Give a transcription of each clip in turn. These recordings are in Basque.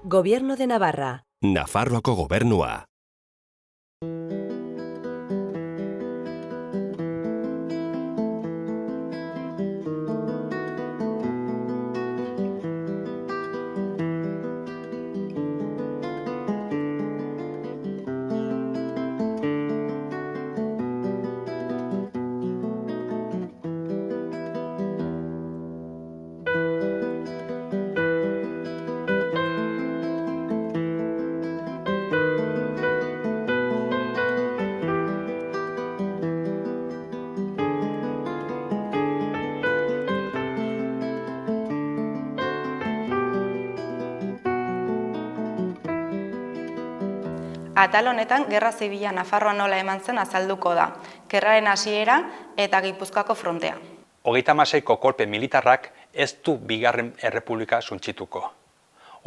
Gobierno de Navarra. Nafarroako gobernua. Atal honetan, Gerra Zibila Nafarroan nola eman zen azalduko da, gerraren hasiera eta Gipuzkoako frontea. 36ko kolpe militarrak ez du Bigarren Errepublika suntsituko.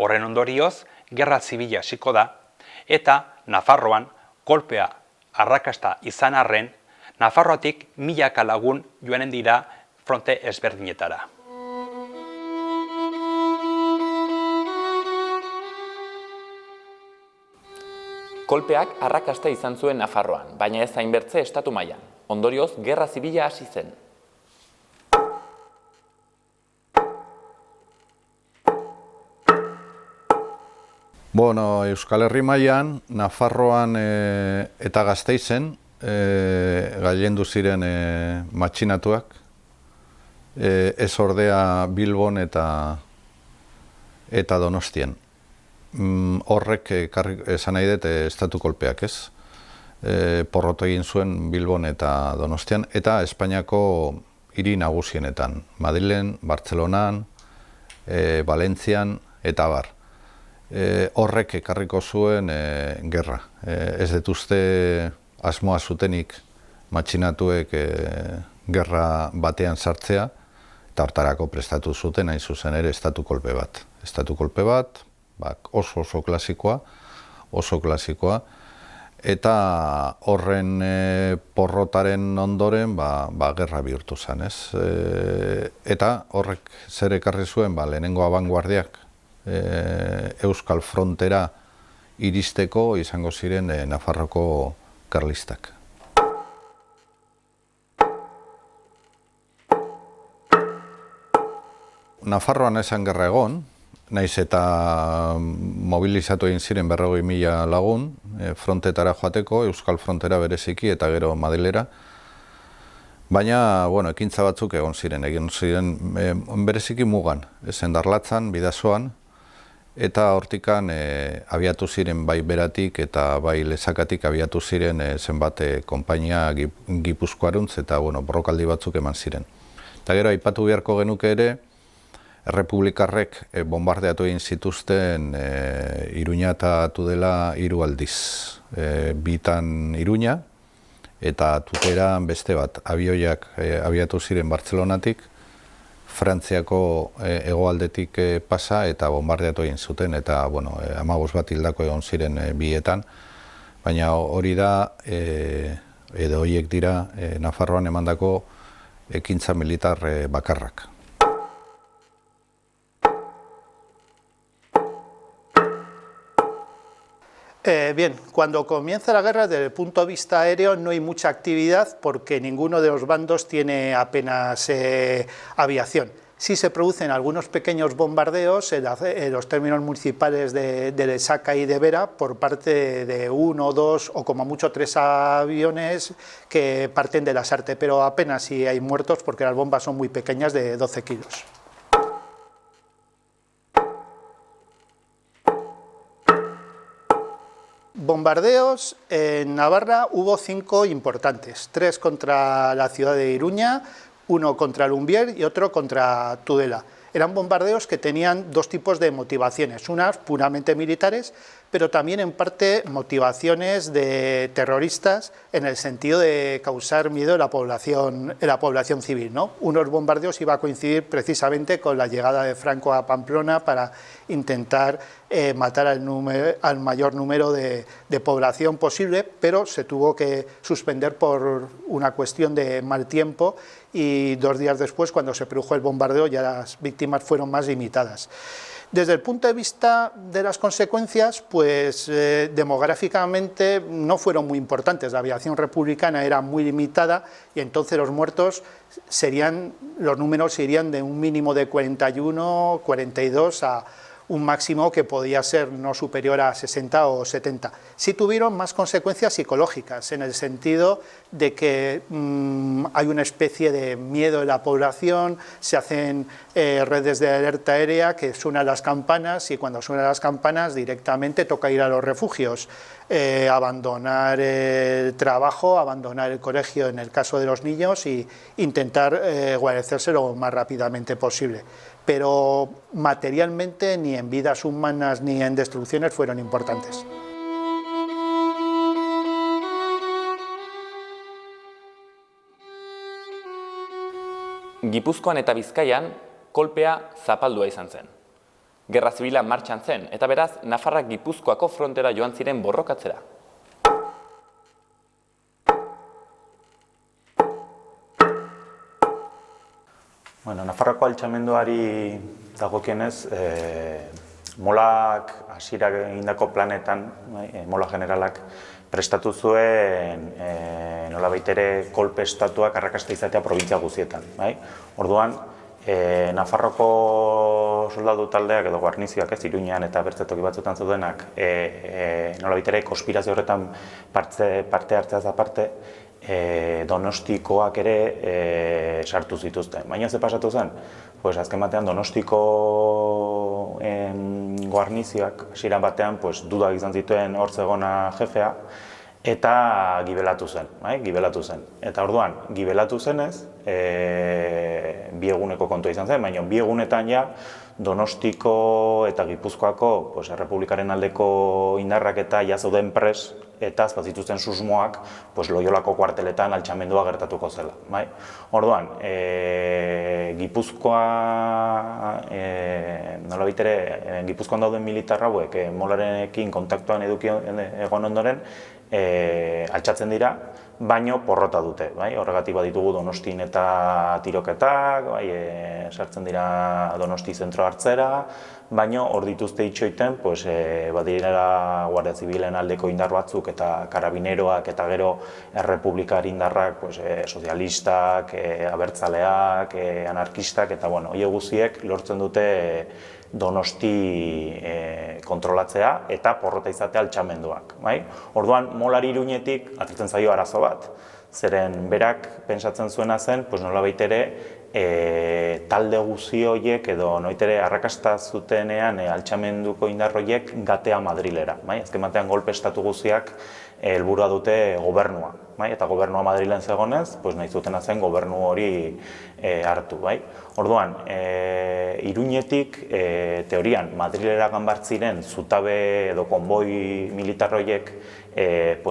Horren ondorioz, Gerra Zibila hasiko da, eta Nafarroan kolpea arrakasta izan arren, Nafarroatik milaka lagun joanen dira fronte ezberdinetara. Kolpeak arrakasta izan zuen Nafarroan, baina ez hainbertze estatu mailan. Ondorioz, Gerra Zibila hasi zen. Euskal Herri mailan, Nafarroan eta Gasteizen gailendu ziren matxinatuak, ez ordea Bilbon eta Donostien. Horrek esan nahi dut estatu kolpeak, ez? Porrot egin zuen Bilbon eta Donostian, eta Espainiako hiri nagusienetan, Madrilen, Bartzelonan, Valentzian eta abar. Horrek ekarriko zuen gerra. Ez dut uste asmoa zutenik matxinatuek gerra batean sartzea, eta hortarako prestatu zuten hain zuzen ere estatu kolpe bat. Estatu kolpe bat, oso klasikoa, eta horren porrotaren ondoren gerra bihurtu zen, ez? Eta horrek zer ekarri zuen, lehenengo abanguardiak Euskal Frontera iristeko izango ziren Nafarroko karlistak. Nafarroan esan gerra egon, naiz eta mobilizatu egin ziren 40.000 lagun frontetara joateko, Euskal Frontera bereziki eta gero Madrilera. Baina, ekintza batzuk egin ziren bereziki mugan, Endarlatzan, Bidasoan, eta hortikan abiatu ziren bai beratik eta bai lezakatik abiatu ziren zenbat konpainia Gipuzkoaruntz eta borrokaldi batzuk eman ziren. Eta gero aipatu beharko genuke ere, Errepublikarrek bombardeatu egin zituzten Iruña eta Tudela 3 aldiz. Bitan Iruña eta Tuteran beste bat. Abioiak abiatu ziren Bartzelonatik, Frantziako hegoaldetik pasa eta bombardeatu egin zuten, eta 15 bat hildako egon ziren bietan. Baina hori da, edo horiek dira, Nafarroan emandako ekintza militar bakarrak. Bien, cuando comienza la guerra, desde el punto de vista aéreo no hay mucha actividad porque ninguno de los bandos tiene apenas aviación. Sí se producen algunos pequeños bombardeos en los términos municipales de Lesaca y de Vera por parte de 1, 2 o como mucho 3 aviones que parten de Lasarte, pero apenas si hay muertos porque las bombas son muy pequeñas, de 12 kilos. Bombardeos en Navarra hubo 5 importantes, 3 contra la ciudad de Iruña, 1 contra Lumbier y otro contra Tudela. Eran bombardeos que tenían 2 tipos de motivaciones, unas puramente militares, pero también en parte motivaciones de terroristas en el sentido de causar miedo en la población civil, ¿no? Unos bombardeos iba a coincidir precisamente con la llegada de Franco a Pamplona para intentar matar al mayor número de población posible, pero se tuvo que suspender por una cuestión de mal tiempo y 2 días después, cuando se produjo el bombardeo, ya las víctimas fueron más limitadas. Desde el punto de vista de las consecuencias, pues demográficamente no fueron muy importantes. La aviación republicana era muy limitada y entonces los muertos los números serían de un mínimo de 41, 42 a un máximo que podía ser no superior a 60 o 70. Sí tuvieron más consecuencias psicológicas, en el sentido de que hay una especie de miedo de la población, se hacen redes de alerta aérea que suenan las campanas y cuando suenan las campanas directamente toca ir a los refugios, abandonar el trabajo, abandonar el colegio en el caso de los niños y intentar guarecerse lo más rápidamente posible. Pero materialmente ni en vidas humanas ni en destrucciones fueron importantes. Gipuzkoan eta Bizkaian kolpea zapaldua izan zen. Gerra zibila martxan zen, eta beraz, Nafarrak Gipuzkoako frontera joan ziren borrokatzera. Bueno, Nafarroako altxamenduari dagokienez, Molak hasierak egindako planetan, Mola generalak prestatu zuen nolabait ere kolpe estatuak arrakasta izatea probintzia guztietan. Orduan, Nafarroko soldadu taldeak edo guarnizioak Iruñean eta beste toki batzuetan zeudenak nolabait ere konspirazio horretan parte hartzeaz aparte, Donostikoak ere sartu zituzten. Baina ze pasatu zen? Azken batean Donostiko guarnizioak hasiera batean dudak izan zituen hor zegona jefea eta gibelatu zen. Eta orduan, gibelatu zenez, bi eguneko kontua izan zen, baina bi egunetan ja Donostiko eta Gipuzkoako Errepublikaren aldeko indarrak eta jazoden pres eta zituzten susmoak Loiolako kuarteletan altxamendua gertatuko zela. Orduan, nolabait ere, Gipuzkoan dauden militar hauek Molarekin kontaktuan egon ondoren altxatzen dira, baino porrota dute. Horregatik baditugu Donostin eta tiroketak, sartzen dira Donosti zentro hartzera, baino hor dituzte itxoiten badirela Guardia Zibilen aldeko indar batzuk eta karabineroak eta gero errepublikar indarrak, sozialistak, abertzaleak, anarkistak eta horiek guztiek lortzen dute Donosti kontrolatzea eta porrota izatea altxamenduak. Orduan, Molari Iruñetik atertzen zaio arazo bat, zeren berak pentsatzen zuena zen nolabait ere talde guzi horiek edo nolabait ere arrakasta zutenean altxamenduko indar horiek gatea Madrilera. Azken batean golpe estatu guziak helburua dute gobernua. Eta gobernua Madrilen zegonez, nahi zutena zen gobernu hori hartu. Orduan, Iruñetik teorian Madrilera ganbartziren zutabe edo konboi militar horiek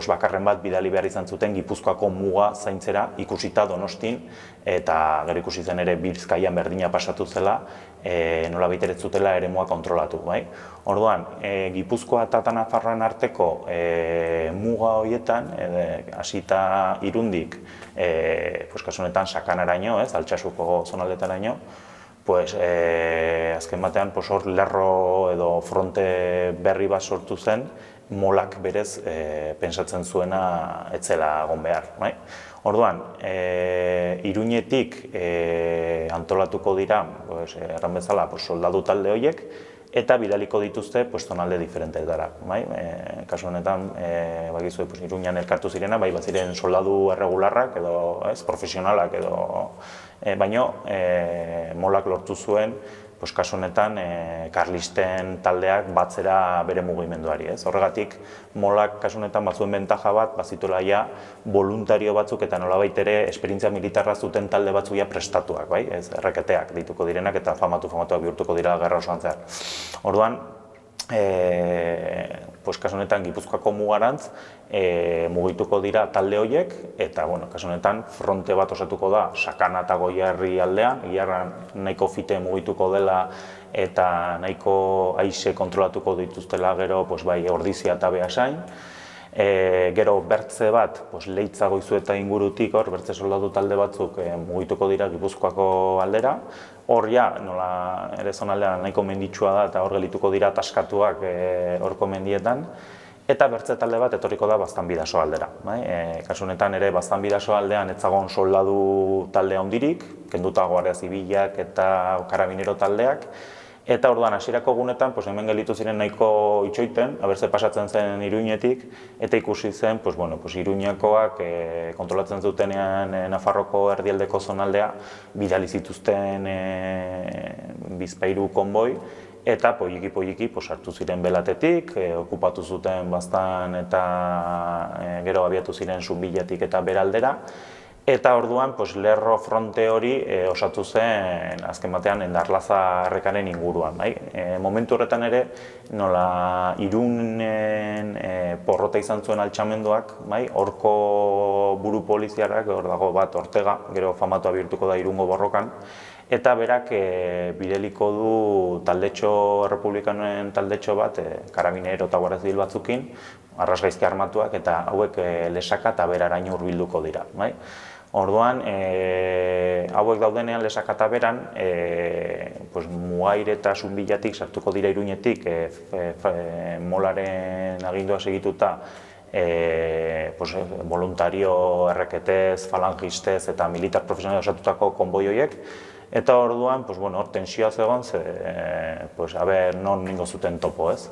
bakarren bat bidali behar izan zuten Gipuzkoako muga zaintzera ikusita Donostin eta gero ikusi zen ere Bizkaian berdina pasatu zela nolabait ere zutela eremua kontrolatu. Orduan, Gipuzkoa eta Nafarroan arteko muga horietan, hasita Irundik, kasu honetan Sakanaraino, Altsasuko zonaldetaraino, azken batean hor lerro edo fronte berri bat sortu zen, Molak berez pentsatzen zuena etzela egon behar. Orduan, Iruñetik antolatuko dira, erran bezala, soldadu talde horiek, eta bidaliko dituzte zonalde diferentetara. Kasu honetan, Iruñan elkartu zirena, baziren soldadu erregularrak edo profesionalak edo, baino Molak lortu zuen, kasu honetan, karlisten taldeak batzera bere mugimenduari. Horregatik, Molak kasu honetan batzuen bentaja bat, bazituela ja voluntario batzuk eta nolabait ere esperientzia militarra zuten talde batzuk ja prestatuak, erreketeak dituko direnak eta famatuak bihurtuko dira gerra osoan zehar. Orduan, kasu honetan Gipuzkoako mugarantz mugituko dira talde horiek eta kasu honetan fronte bat osatuko da Sakana eta Goierri aldean, Iarran nahiko fite mugituko dela eta nahiko aize kontrolatuko dituztela gero Ordizia eta Beasain Gero bertze bat, Leitza Goizueta ingurutik, bertze soldatu talde batzuk mugituko dira Gipuzkoako aldera. Hor ja, nola ere zonaldea nahiko menditsua da eta hor gelituko dira ataskatuak horko mendietan. Eta bertze talde bat etorriko da Baztanbidaso aldera. Kasu honetan ere Baztanbidaso aldean ez zagon soldadu taldea handirik, kenduta Guardia Zibilak eta Karabinero taldeak. Eta orduan hasierako egunetan hemen gelditu ziren nahiko itxoiten, ze pasatzen zen Iruñetik, eta ikusi zen Iruñakoak kontrolatzen zutenean Nafarroko erdialdeko zonaldea bidali zituzten Bizpahiru konboi, eta poliki sartu ziren Belatetik, okupatu zuten Baztan eta gero abiatu ziren Zunbillatik eta Beraldera. Eta orduan lerro fronte hori osatu zen azken batean Endarlaza errekaren inguruan. Momentu horretan ere nola Irunen porrota izan zuen altxamenduak, horko buru poliziarrak, hor dago bat Ortega, gero famatua bihurtuko da Irungo borrokan, eta berak bideliko du taldetxo errepublikanoen taldetxo bat, Karabinero eta Guardia Zibil batzukin, arrasgaizki armatuak, eta hauek Lesaka eta Beraraino hurbilduko dira. Orduan, hauek daudenean Lesaka eta Beran, Mugaire eta Zunbillatik sartuko dira Iruñetik, Molaren agindua segituta, voluntario erreketez, falangistez eta militar profesional osatutako konboi horiek. Eta orduan, hor tensioa zegoen, non ningo zuten topo, ez?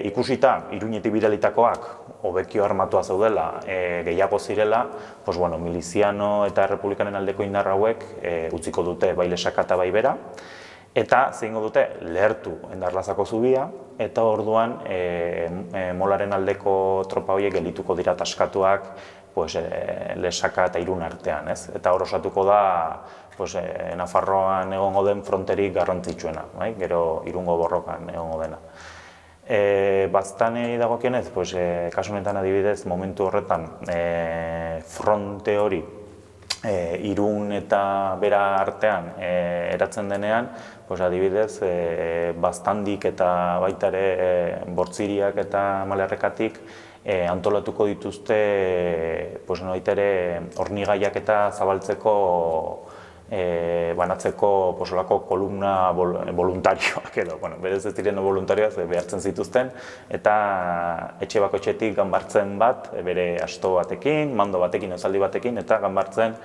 Ikusita, Iruñetik bidalitakoak hobekio armatua zeudela, gehiago zirela, miliziano eta republikanen aldeko indar hauek utziko dute bai Lesaka eta bai Bera, eta zeingo dute lehertu Endarlazako zubia, eta orduan Molaren aldeko tropa horiek geldituko dira ataskatuak Lesaka eta Irun artean, ez? Eta hor osatuko da Nafarroan egongo den fronterik garrantzitsuena, gero Irungo borrokan egongo dena. Baztanei dagokionez, kasu honetan adibidez, momentu horretan fronte hori Irun eta Bera artean eratzen denean, adibidez, Baztandik eta baita ere Bortziriak eta Malerrekatik antolatuko dituzte baita ere hornigaiak eta zabaltzeko banatzeko solako kolumna voluntarioak edo, berez ez diren voluntarioak behartzen zituzten, eta etxe bakoetxetik ganbartzen bat, bere asto batekin, mando batekin, esaldi batekin, eta ganbartzen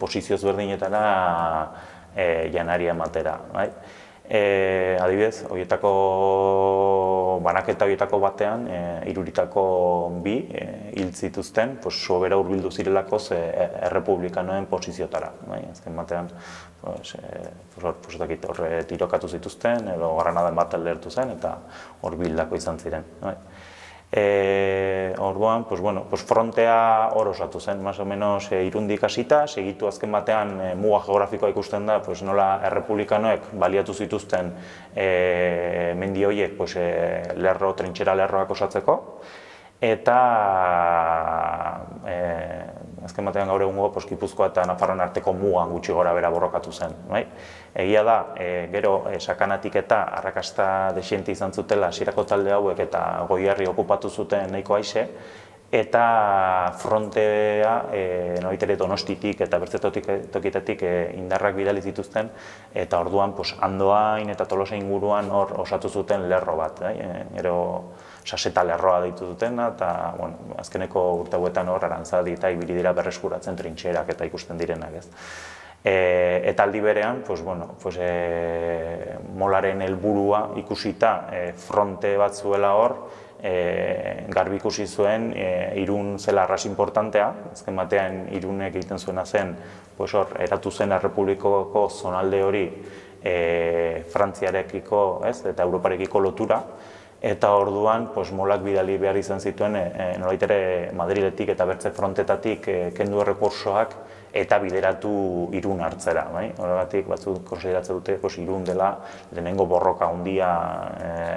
posizio ezberdinetara janaria ematera. Adibidez, banaketa horietako batean, hiruritako bi hil zituzten, sobera hurbildu zirelako errepublikanoen posiziotara. Azken batean, horre tirokatu zituzten, edo granaden bat aldertu zen, eta hor bildako izan ziren. Orduan, frontea hor osatu zen, más o menos Irundik hasita, segitu azken batean muga geografikoa ikusten da, nola errepublikanoek baliatu zituzten mendi horiek trintxera lerroak osatzeko, eta azken batean gaur egungo Gipuzkoa eta Nafarroan arteko mugan gutxi gora bera borrokatu zen. Egia da, gero sakanatik eta arrakasta desiente izan zutela hasierako talde hauek eta Goierri okupatu zuten nahiko aixe, eta frontea nolaitere Donostitik eta bertze tokitatik indarrak bidali zituzten, eta orduan Andoain eta Tolosa inguruan hor osatu zuten lerro bat. Gero Saseta lerroa deitu dutena, eta azkeneko urte hauetan hor Arantzadi eta ibili dira berreskuratzen trintxerak eta ikusten direnak, ez. Eta aldi berean, Molaren helburua ikusita fronte bat zuela hor, garbi ikusi zuen Irun zela arras importantea, azken batean Irunek egiten zuena zen, eratu zen errepublikoko zonalde hori Frantziarekiko eta Europarekiko lotura, eta orduan Molak bidali behar izan zituen nolaitere Madriletik eta bertze frontetatik kendu errekursoak eta bideratu Irun hartzera. Horregatik batzuk konsideratzen dute Irun dela lehenengo borroka handia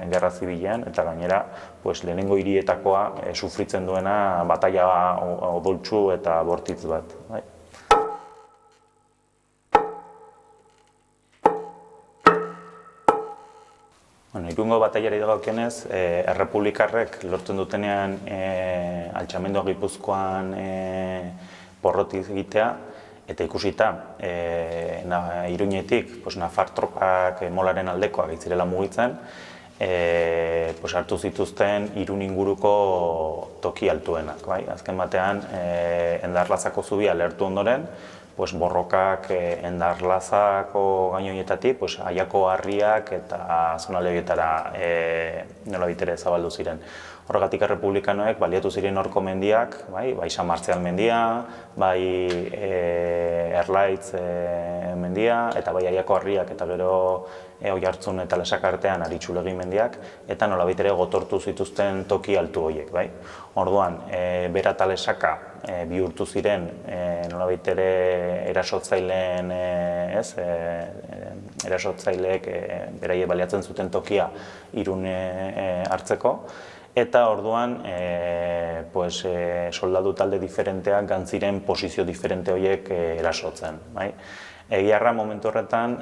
Gerra Zibilean, eta gainera lehenengo hirietakoa sufritzen duena bataila odoltsu eta bortitz bat. Irungo batailari dagokionez, errepublikarrek lortzen dutenean altxamendua Gipuzkoan porrotik egitea, eta ikusita Iruñetik nafar tropak Molaren aldekoak itzirela mugitzen, hartu zituzten Irun inguruko toki altuenak. Azken batean, Endarlazako zubia lehertu ondoren, borrokak Endarlazako gainoietatik Aiako harriak eta zonalde horietara nolabitere zabaldu ziren. Horregatik errepublikanoek baliatu ziren horko mendiak, bai San Martzial mendia, bai Erlaitz mendia, eta bai Aiako harriak eta gero Oiartzun eta Lesakartean Aritxulegi mendiak, eta nolabitere gotortu zituzten toki altu horiek. Orduan, Bera eta Lesaka bihurtu ziren nolabitere erasotzaileen, erasotzaileek beraiek baliatzen zuten tokia Irun hartzeko, eta orduan soldadu talde diferenteak gantziren posizio diferente horiek erasotzen. Egiarra momentu horretan,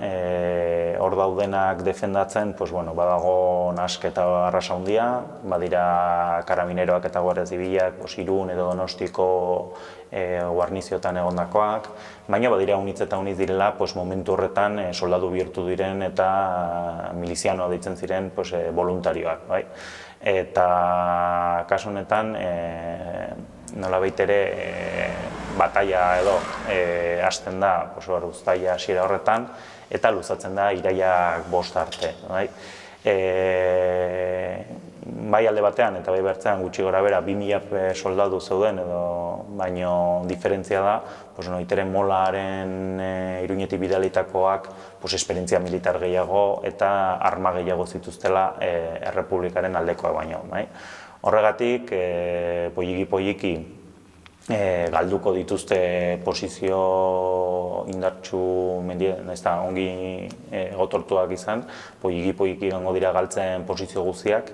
hor daudenak defendatzen, badago nasketa arrasa handia, badira karabineroak eta guardia zibilak, Irun edo Donostiko guarniziotan egondakoak, baina badira unitz eta unitz direla momentu horretan soldadu bihurtu diren eta milizianoa deitzen ziren voluntarioak. Eta kasu honetan, nolabait ere bataila edo hasten da uztaila hasiera horretan eta luzatzen da iraiak 5 arte. Bai alde batean eta bai bertzean gutxi gora bera 2000 soldadu zeuden edo baino diferentzia da noitere Molaren Iruñetik bidalitakoak esperientzia militar gehiago eta arma gehiago zituztela errepublikaren aldekoa baino. Horregatik, poliki galduko dituzte posizio indartsu ongi gotortuak izan, poliki gango dira galtzen posizio guztiak,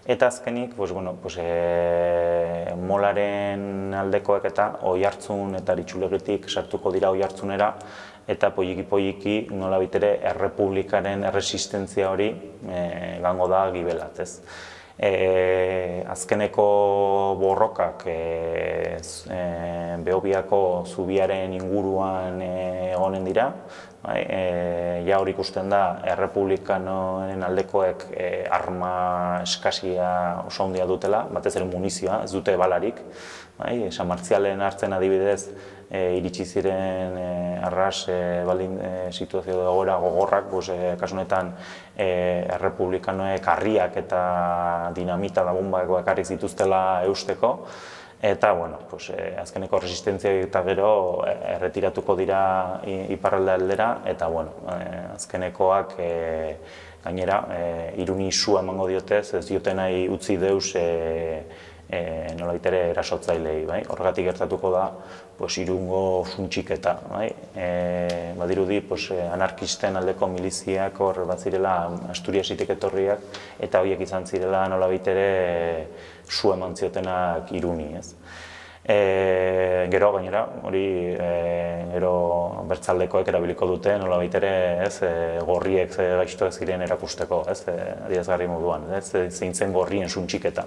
eta azkenik Molaren aldekoak eta Oiartzun eta Aritxulegitik sartuko dira Oiartzunera, eta poliki nolabait ere errepublikaren erresistentzia hori gango da gibelat. Azkeneko borrokak Behobiako zubiaren inguruan egonen dira. Ja hor ikusten da, errepublikanoen aldekoek arma eskasia oso handia dutela, batez ere munizioa, ez dute balarik. San Martzialen hartzen adibidez, iritsi ziren arras situazio egoera gogorrak, kasu honetan errepublikanoek harriak eta dinamita da bombak ekarri zituztela eusteko, eta azkeneko resistentzia eta gero erretiratuko dira iparralde aldera, eta azkenekoak gainera Iruni sua emango diotez, ez diote nahi utzi deus nolabait ere erasotzailei. Horregatik gertatuko da Irungo suntxiketa. Badirudi anarkisten aldeko miliziak hor bat zirela Asturiasitik etorriak, eta horiek izan zirela nolabait ere su eman ziotenak Iruni. Gero gainera, hori bertzaldekoek erabiliko dute nolabait ere gorriek gaixoak ziren erakusteko, adierazgarri moduan, zein zen gorrien suntxiketa.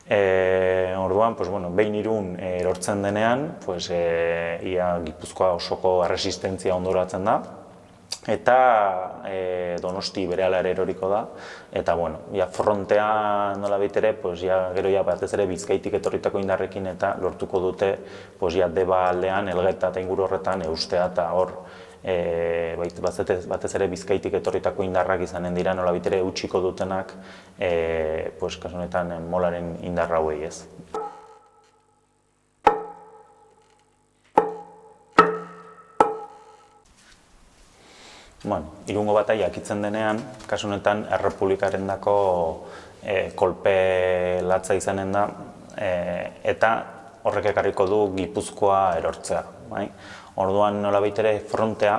Orduan, behin Irun erortzen denean, ia Gipuzkoa osoko erresistentzia ondoratzen da, eta Donosti berehala ere eroriko da, eta frontea nolabait ere, gero batez ere Bizkaitik etorritako indarrekin eta lortuko dute Deba aldean, Elgeta eta inguru horretan eustea, eta hor batez ere Bizkaitik etorritako indarrak izanen dira nolabait ere utziko dutenak kasu honetan Molaren indarra hauei ez. Irungo bataila akitzen denean, kasu honetan errepublikarendako kolpe latza izanen da, eta horrek ekarriko du Gipuzkoa erortzea. Orduan nolabait ere frontea,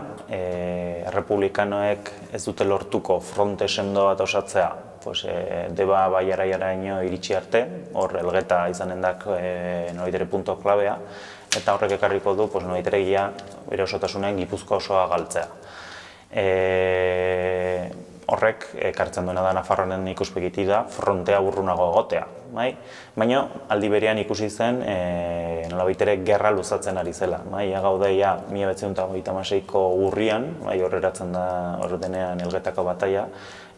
errepublikanoek ez dute lortuko fronte sendo bat osatzea, Deba baiara-ino iritsi arte, hor Elgeta izanen da nolabait ere punto klabea, eta horrek ekarriko du nolabait ere bere osotasunen Gipuzkoa osoa galtzea. horrek ekartzen duena da Nafarroaren ikuspegitik da frontea urrunago egotea, bai? Baina aldi berean ikusi zen nolabait ere gerra luzatzen ari zela, bai? Gaude ja 1936ko urrian, bai, horreratzen da hor denean Elgetako bataila,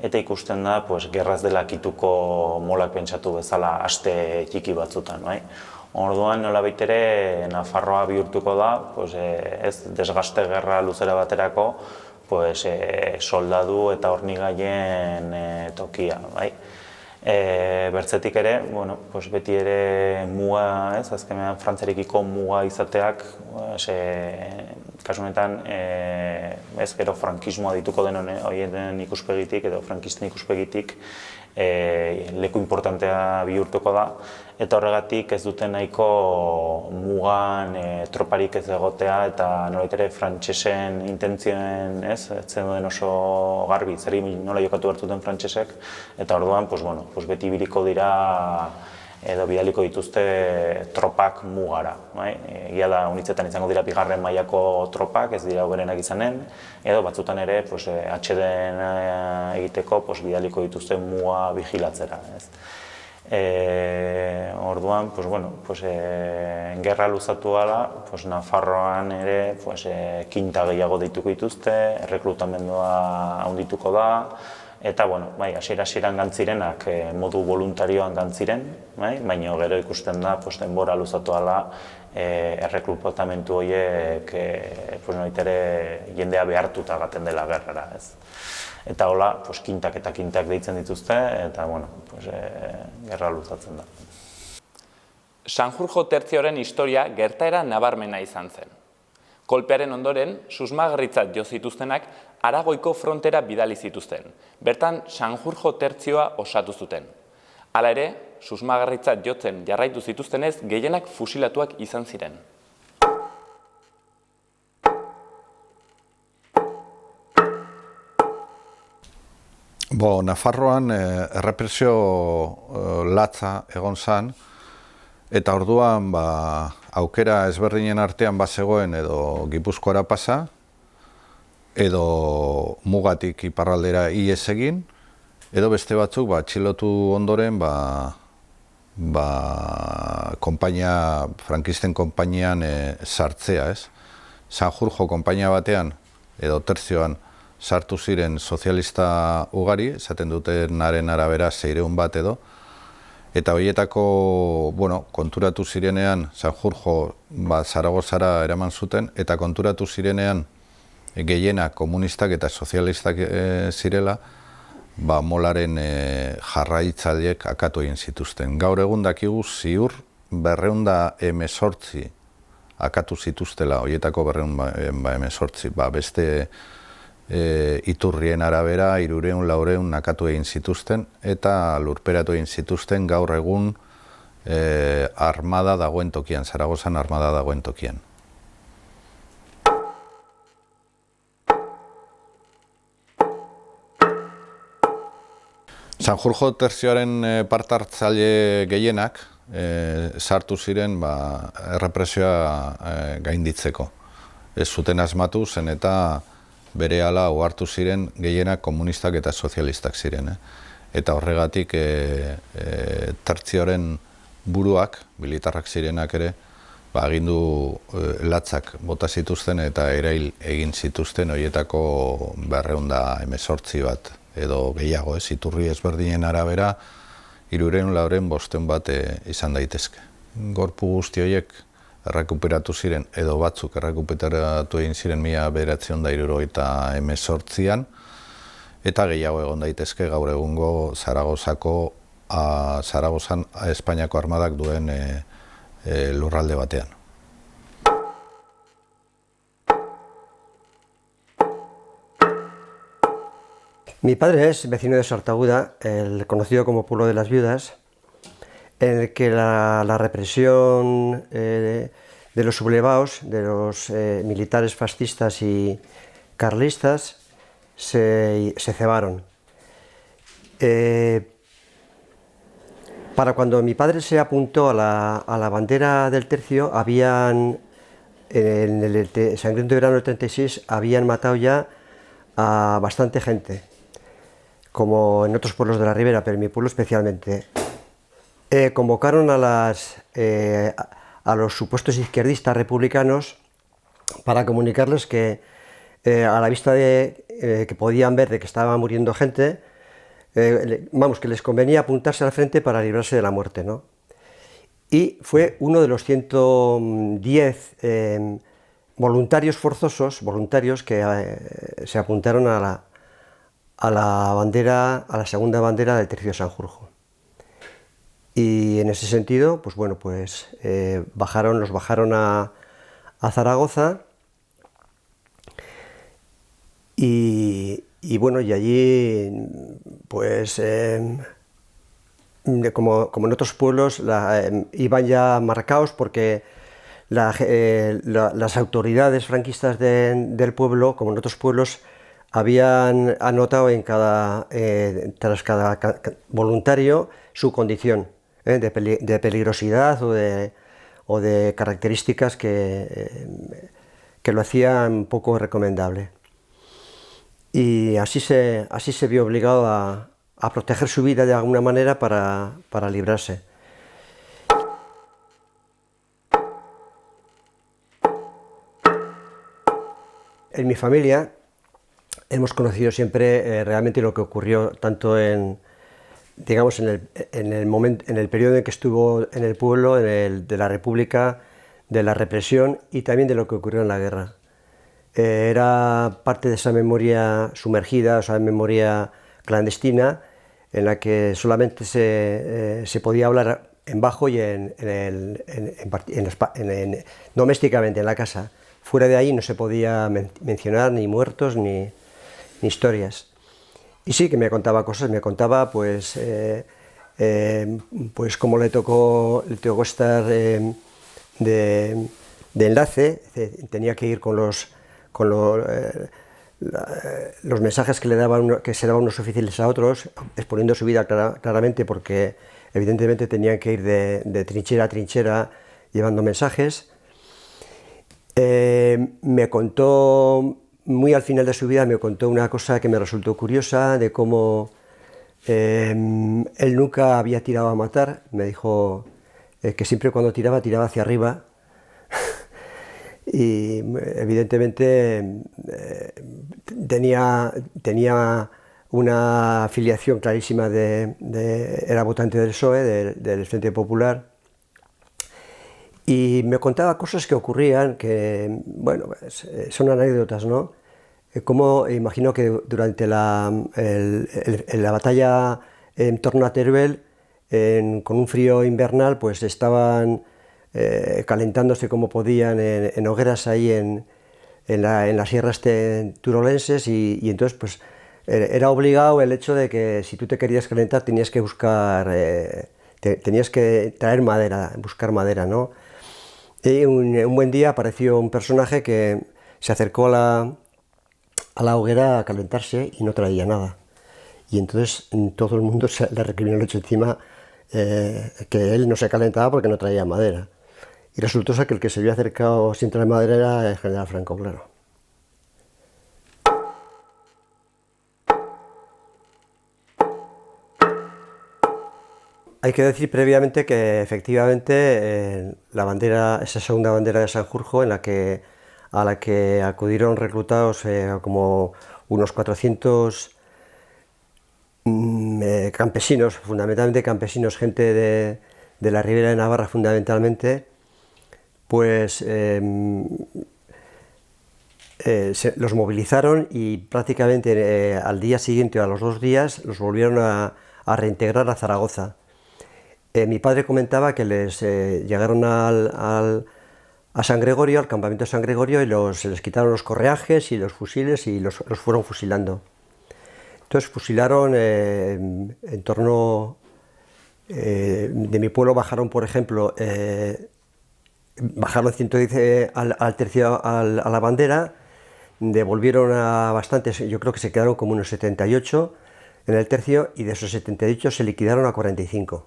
eta ikusten da gerraz dela kituko molak pentsatu bezala aste txiki batzutan, bai? Orduan nolabait ere Nafarroa bihurtuko da, ez desgaste gerra luzera baterako, soldadu eta hornigaien tokia, bai? Bertzetik ere, beti ere muga, ez, azkenean Frantziarekiko muga izateak, kasu honetan, ez, gero frankismoa dituko den horien ikuspegitik edo frankisten ikuspegitik leku importantea bihurtuko da, eta horregatik ez duten nahiko mugan troparik ez egotea eta nolabait ere frantsesen intentzioen, ez, etzen duen oso garbi, zeri nola jokatu hartuten frantsesek, eta orduan, beti ibiliko dira edo bidaliko dituzte tropak mugara. Egia da, unitzetan izango dira bigarren mailako tropak, ez dira hoberenak izanen, edo batzutan ere atsedena egiteko bidaliko dituzte muga vigilatzera. Orduan, gerra luzatu gala, Nafarroan ere kinta gehiago dituko dituzte, erreklutamendua handituko da, eta, hasiera-hasieran gantzirenak modu voluntarioan gantziren, baina gero ikusten da, denbora luzatu gala, erreklutamendu horiek jendea behartuta gaten dela gerrara. Eta hola, kintak eta kintak deitzen dituzte, eta, gerra luzatzen da. Sanjurjo tertzioaren historia gertaera nabarmena izan zen. Kolpearen ondoren, susmagarritzat jo zituztenak Aragoiko frontera bidali zituzten. Bertan, Sanjurjo tertzioa osatu zuten. Hala ere, susmagarritzat jotzen jarraitu zituztenez, gehienak fusilatuak izan ziren. Nafarroan errepresio latza egon zen, eta orduan aukera ezberdinen artean bazegoen edo Gipuzkoara pasa, edo mugatik iparraldera ihes egin, edo beste batzuk atxilotu ondoren frankisten konpainian sartzea, ez? Sanjurjo konpainia batean, edo tertzioan, sartu ziren sozialista ugari, esaten dutenaren arabera 600 bat edo, eta horietako, konturatu zirenean, Sanjurjo Zaragozara eraman zuten, eta konturatu zirenean gehienak komunistak eta sozialistak zirela, molaren jarraitzaileek akatu egin zituzten. Gaur egun dakigu ziur 218 akatu zituztela, horietako 218, beste iturrien arabera 300-400 akatu egin zituzten eta lurperatu egin zituzten gaur egun armada dagoen tokian, Zaragozan armada dagoen tokian. Sanjurjo tertzioaren parte-hartzaile gehienak sartu ziren errepresioa gainditzeko. Ez zuten asmatu zen eta berehala ohartu ziren gehienak komunistak eta sozialistak ziren. Eta horregatik tertzioaren buruak, militarrak zirenak ere, agindu latzak bota zituzten eta erail egin zituzten horietako 218 bat edo gehiago, iturri ezberdinen arabera 300-400 bat izan daitezke. Gorpu guzti horiek errekuperatu ziren, edo batzuk errekuperatu egin ziren 1978an, eta gehiago egon daitezke gaur egungo Zaragozan Espainiako armadak duen lurralde batean. Mi padre es vecino de Sartaguda, el conocido como Pueblo de las Viudas, en el que la represión de los sublevados, de los militares fascistas y carlistas, se cebaron. Para cuando mi padre se apuntó a la bandera del tercio, en el sangriento verano del 36, habían matado ya a bastante gente. como en otros pueblos de la Ribera, pero en mi pueblo especialmente, convocaron a los supuestos izquierdistas republicanos para comunicarles que, a la vista de que podían ver de que estaba muriendo gente, que les convenía apuntarse al frente para librarse de la muerte, ¿no? Y fue uno de los 110 voluntarios forzosos, que se apuntaron a la bandera, a la segunda bandera del tercio de Sanjurjo. Y en ese sentido, pues bueno, pues los bajaron a Zaragoza y bueno, y allí, pues como en otros pueblos, iban ya marcados porque las autoridades franquistas del pueblo, como en otros pueblos, habían anotado tras cada voluntario su condición de peligrosidad o de características que lo hacían poco recomendable. Y así se vio obligado a proteger su vida de alguna manera para librarse. En mi familia hemos conocido siempre realmente lo que ocurrió tanto en el periodo en que estuvo en el pueblo, de la República, de la represión y también de lo que ocurrió en la guerra. Era parte de esa memoria sumergida, esa memoria clandestina, en la que solamente se podía hablar en bajo y domésticamente en la casa. Fuera de ahí no se podía mencionar ni muertos ni historias. Y sí que me contaba cosas, me contaba pues cómo le tocó estar de enlace, tenía que ir con los mensajes que se daban unos oficiales a otros, exponiendo su vida claramente, porque evidentemente tenían que ir de trinchera a trinchera llevando mensajes. Me contó, muy al final de su vida, me contó una cosa que me resultó curiosa, de cómo él nunca había tirado a matar. Me dijo que siempre cuando tiraba hacia arriba. Y evidentemente tenía una afiliación clarísima era votante del PSOE, del Frente Popular, y me contaba cosas que ocurrían, que, bueno, son anécdotas, ¿no? Como imagino que durante la batalla en torno a Teruel, con un frío invernal, pues estaban calentándose como podían en hogueras ahí en las sierras turolenses, y entonces pues era obligado el hecho de que si tú te querías calentar tenías que tenías que traer madera, buscar madera, ¿no? Y un buen día apareció un personaje que se acercó a la hoguera a calentarse y no traía nada. Y entonces todo el mundo le recriminó el hecho encima, que él no se calentaba porque no traía madera. Y resultó ser que el que se había acercado sin traer madera era el general Franco, claro. Hay que decir previamente que efectivamente esa segunda bandera de Sanjurjo, a la que acudieron reclutados como unos 400 campesinos, fundamentalmente campesinos, gente de la Ribera de Navarra fundamentalmente, pues los movilizaron y prácticamente al día siguiente o a los 2 días los volvieron a reintegrar a Zaragoza. Mi padre comentaba que les llegaron a San Gregorio, al campamento de San Gregorio, y se les quitaron los correajes y los fusiles y los fueron fusilando. Entonces fusilaron en torno de mi pueblo, bajaron, por ejemplo, bajaron 110 al tercio a la bandera, devolvieron a bastantes, yo creo que se quedaron como unos 78 en el tercio, y de esos 78 se liquidaron a 45.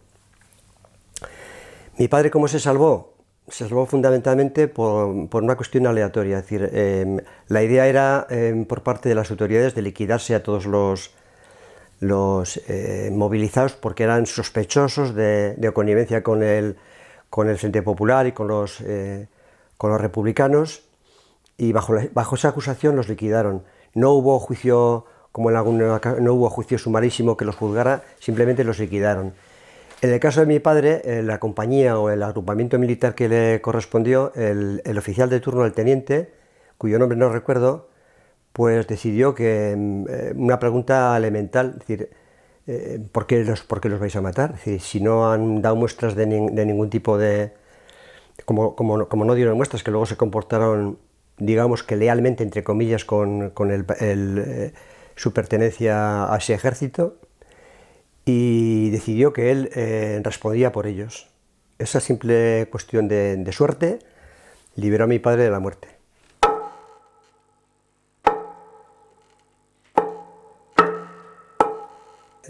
Mi padre, ¿cómo se salvó? Se salvó fundamentalmente por una cuestión aleatoria, es decir, la idea era por parte de las autoridades de liquidarse a todos movilizados porque eran sospechosos de connivencia con el Frente Popular y con los republicanos, y bajo esa acusación los liquidaron. No hubo juicio, no hubo juicio sumarísimo que los juzgara, simplemente los liquidaron. En el caso de mi padre, la compañía o el agrupamiento militar que le correspondió, el oficial de turno, el teniente, cuyo nombre no recuerdo, pues decidió que una pregunta elemental, es decir, ¿por qué los vais a matar? Es decir, si no han dado muestras de ningún tipo de... Como no dieron muestras, que luego se comportaron, digamos que lealmente, entre comillas, con su pertenencia a ese ejército, y decidió que él respondía por ellos. Esa simple cuestión de suerte liberó a mi padre de la muerte.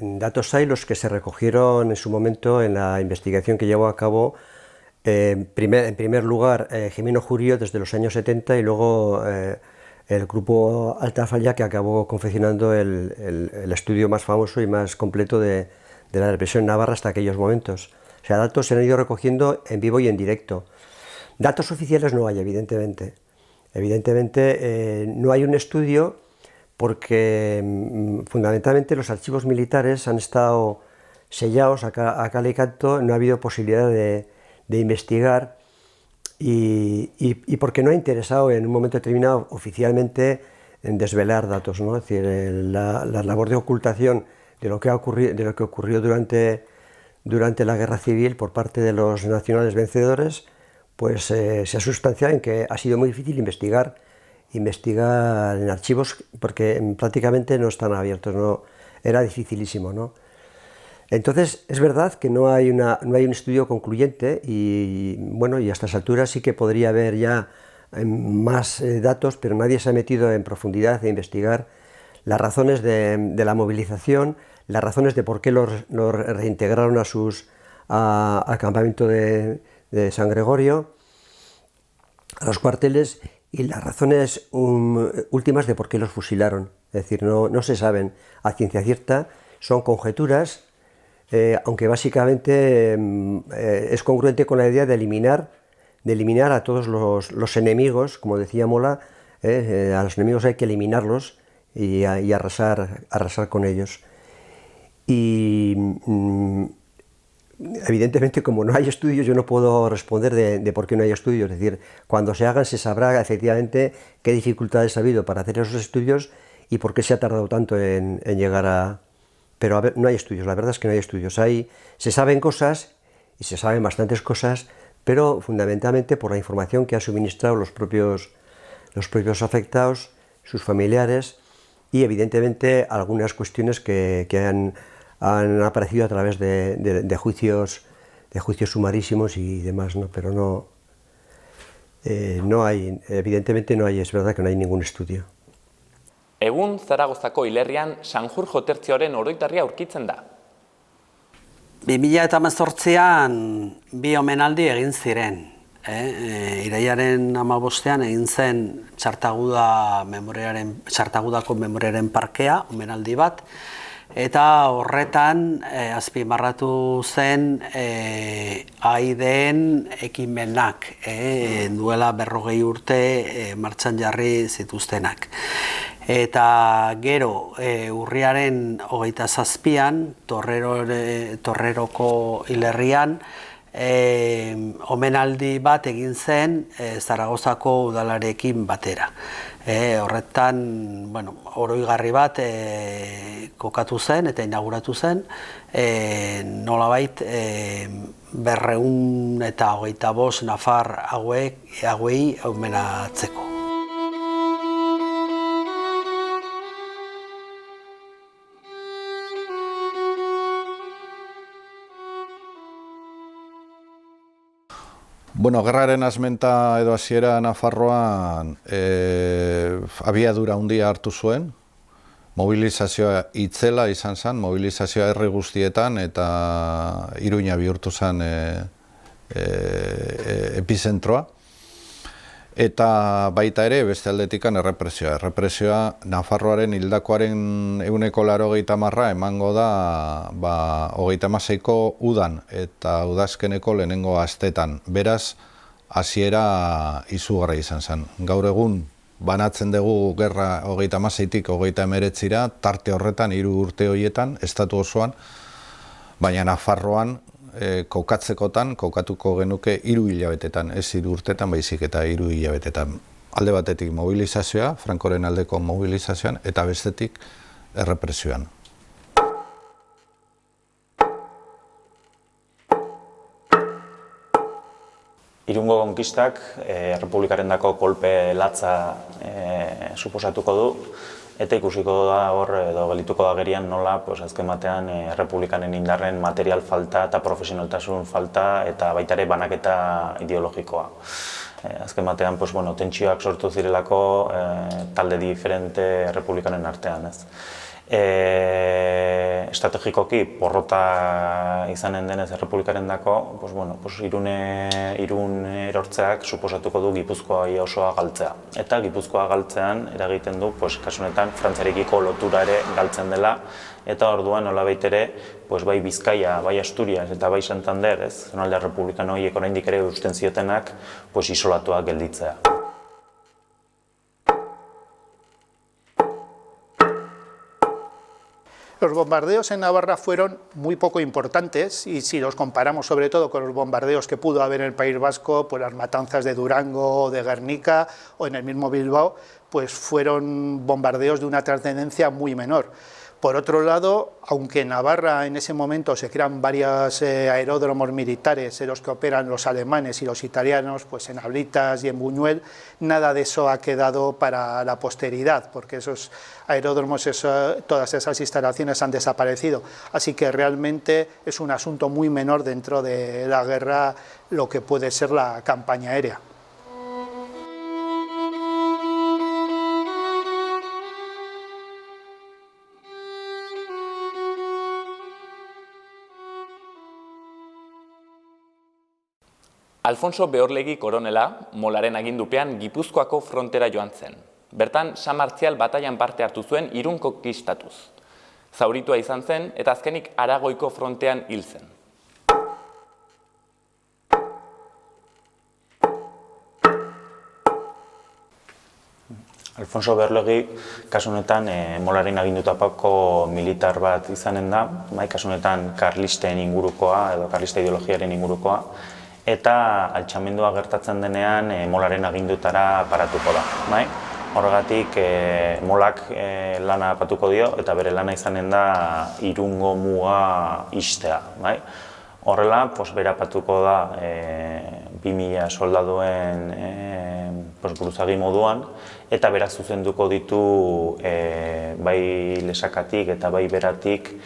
Datos hay los que se recogieron en su momento en la investigación que llevó a cabo en primer lugar Jimeno Jurío desde los años 70 y luego el grupo Altafalla, que acabó confeccionando el estudio más famoso y más completo de la represión en Navarra hasta aquellos momentos. O sea, datos se han ido recogiendo en vivo y en directo. Datos oficiales no hay, evidentemente. Evidentemente no hay un estudio porque fundamentalmente los archivos militares han estado sellados a cal y canto, no ha habido posibilidad de investigar y porque no ha interesado en un momento determinado oficialmente en desvelar datos, ¿no? Es decir, la labor de ocultación de lo que ocurrió durante la guerra civil por parte de los nacionales vencedores, pues se ha sustanciado en que ha sido muy difícil investigar en archivos porque prácticamente no están abiertos, ¿no? Era dificilísimo, ¿no? Entonces, es verdad que no hay un estudio concluyente y, bueno, y a estas alturas sí que podría haber ya más datos, pero nadie se ha metido en profundidad a investigar las razones de la movilización, las razones de por qué los reintegraron al campamento de San Gregorio, a los cuarteles, y las razones últimas de por qué los fusilaron. Es decir, no se saben a ciencia cierta, son conjeturas, aunque básicamente es congruente con la idea de eliminar a todos los enemigos, como decía Mola, a los enemigos hay que eliminarlos y arrasar con ellos. Y evidentemente, como no hay estudios, yo no puedo responder de por qué no hay estudios. Es decir, cuando se hagan se sabrá efectivamente qué dificultades ha habido para hacer esos estudios y por qué se ha tardado tanto en llegar a... Pero a ver, no hay estudios, la verdad es que no hay estudios. Se saben cosas, y se saben bastantes cosas, pero fundamentalmente por la información que han suministrado los propios afectados, sus familiares, y evidentemente algunas cuestiones que han aparecido a través de juicios sumarísimos y demás, ¿no? Pero no hay, evidentemente no hay, es verdad que no hay ningún estudio. Egun Zaragozako hilerrian Sanjurjo tertzioaren oroitarria aurkitzen da. 2018an bi omenaldi egin ziren. Irailaren 15ean egin zen Txartagudako memoriaren parkea, omenaldi bat, eta horretan azpimarratu zen AIDen ekimenak, duela 40 urte martxan jarri zituztenak. Eta gero urriaren 27an, Torreroko hilerrian, omenaldi bat egin zen Zaragozako udalarekin batera. Horretan, oroigarri bat kokatu zen eta inauguratu zen, nolabait 225 nafar hauei omenatzeko. Bueno, gerraren asmenta edo hasiera Nafarroan abiadura handia hartu zuen, mobilizazioa itzela izan zen, mobilizazioa herri guztietan eta Iruña bihurtu zen epizentroa. Eta baita ere, beste aldetikan errepresioa. Errepresioa, Nafarroaren hildakoaren 80% emango da 36ko udan eta udazkeneko lehenengo astetan. Beraz, hasiera izugarria izan zen. Gaur egun, banatzen dugu gerra 36tik 39ra, tarte horretan, 3 urte horietan, estatu osoan, baina Nafarroan, kokatuko genuke 3 hilabetetan, ez 3 urtetan, baizik eta 3 hilabetetan. Alde batetik mobilizazioa, Frankoren aldeko mobilizazioan, eta bestetik errepresioan. Irungo konkistak Errepublikarendako kolpe latza suposatuko du, eta ikusiko da hor, edo gelituko da gerian nola, azken batean Errepublikanen indarren material falta eta profesionaltasun falta eta baita ere banaketa ideologikoa. Azken batean, tentsioak sortu zirelako talde diferente Errepublikanen artean, ez. Estrategikoki porrota izanen denez Errepublikarendako, Irun erortzeak suposatuko du Gipuzkoa osoa galtzea. Eta Gipuzkoa galtzean eragiten du, kasu honetan, Frantziarekiko lotura ere galtzen dela, eta orduan nolabait ere, bai Bizkaia, bai Asturias eta bai Santander, zonalde errepublikano horiek oraindik ere eusten ziotenak, isolatuak gelditzea. Los bombardeos en Navarra fueron muy poco importantes y si los comparamos sobre todo con los bombardeos que pudo haber en el País Vasco, pues las matanzas de Durango, de Guernica o en el mismo Bilbao, pues fueron bombardeos de una trascendencia muy menor. Por otro lado, aunque en Navarra en ese momento se crean varios aeródromos militares en los que operan los alemanes y los italianos, pues en Ablitas y en Buñuel, nada de eso ha quedado para la posteridad, porque esos aeródromos, todas esas instalaciones han desaparecido. Así que realmente es un asunto muy menor dentro de la guerra lo que puede ser la campaña aérea. Alfonso Beorlegi koronela, Molaren agindupean Gipuzkoako frontera joan zen. Bertan, San Martzial bataian parte hartu zuen Irun konkistatuz. Zauritua izan zen eta azkenik Aragoiko frontean hil zen. Alfonso Beorlegi, kasu honetan, Molaren agindutapako militar bat izanen da, kasu honetan karlisten ingurukoa edo karlista ideologiaren ingurukoa, eta altxamendua gertatzen denean Molaren agindutara paratuko da. Horregatik Molak lana patuko dio eta bere lana izanen da Irungo muga ixtea. Horrela, bera patuko da 2000 soldaduen buruzagi moduan eta berak zuzenduko ditu bai Lesakatik eta bai beratik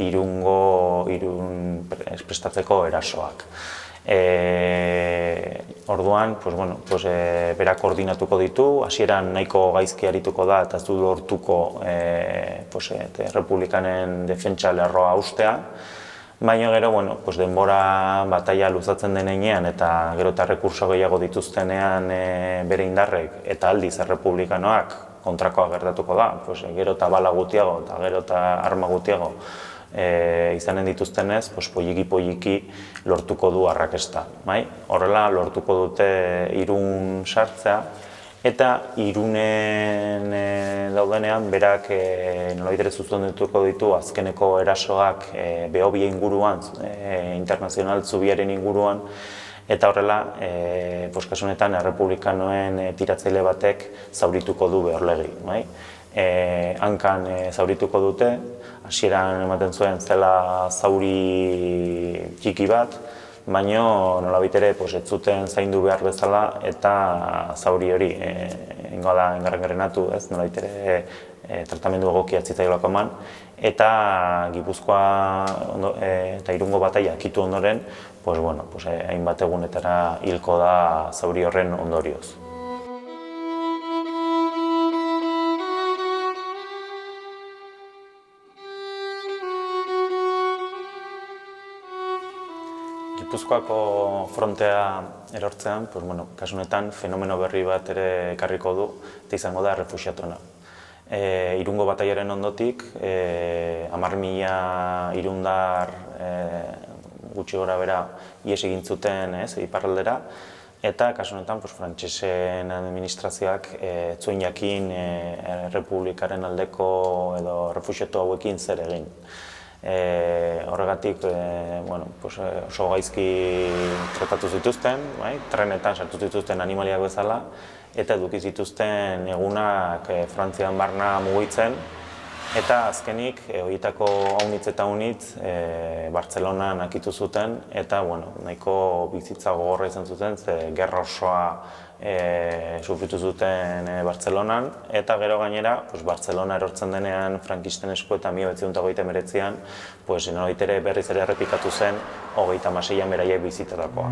Irun prestatzeko erasoak. Orduan, berak koordinatuko ditu, hasieran nahiko gaizki arituko da eta ez du lortuko Errepublikanen defentsa lerroa haustea, baina gero, denbora bataila luzatzen denean eta gero eta rekurso gehiago dituztenean bere indarrek eta aldiz Errepublikanoak kontrakoa gertatuko da, gero eta bala gutiago eta gero eta arma gutiago izanen dituztenez, poliki lortuko du arrakesta. Horrela, lortuko dute Irun sartzea, eta Irunen daudenean, berak nolabait ere zuzendituko ditu azkeneko erasoak Behobia inguruan, internazional zubiaren inguruan, eta horrela, kasu honetan, Errepublikanoen tiratzaile batek zaurituko du Beorlegi. Hankan zaurituko dute, hasieran ematen zuen zela zauri txiki bat, baina nolabait ere ez zuten zaindu behar bezala eta zauri hori ingo da engarrenatu, nolabait ere tratamendu egokia zitzaiolako eman, eta Gipuzkoa eta Irungo bataila akitu ondoren, hainbat egunetara hilko da zauri horren ondorioz. Gipuzkoako frontea erortzean, pues, bueno, kasu honetan fenomeno berri bat ere ekarriko du, eta izango da errefuxiatuena. Irungo bataiaren ondotik, 10.000 irundar gutxi gora bera ihes egin zuten iparraldera, eta kasu honetan frantsesen administrazioak zuen jakin errepublikaren aldeko edo errefuxiatu hauekin zer egin. Horregatik oso gaizki tratatu zituzten, trenetan sartu zituzten animaliak bezala, eta eduki zituzten egunak Frantzian barna mugitzen, eta azkenik horietako haunitz eta haunitz Bartzelonan akitu zuten, eta nahiko bizitza gogorra izan zuten, ze gerra osoa sufritu zuten Bartzelonan, eta gero gainera, Bartzelona erortzen denean frankisten esku eta 1929an, nolabait ere berriz ere errepikatu zen 36an beraiek bizitarakoa.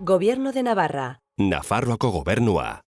Gobierno de Navarra. Nafarroako gobernua.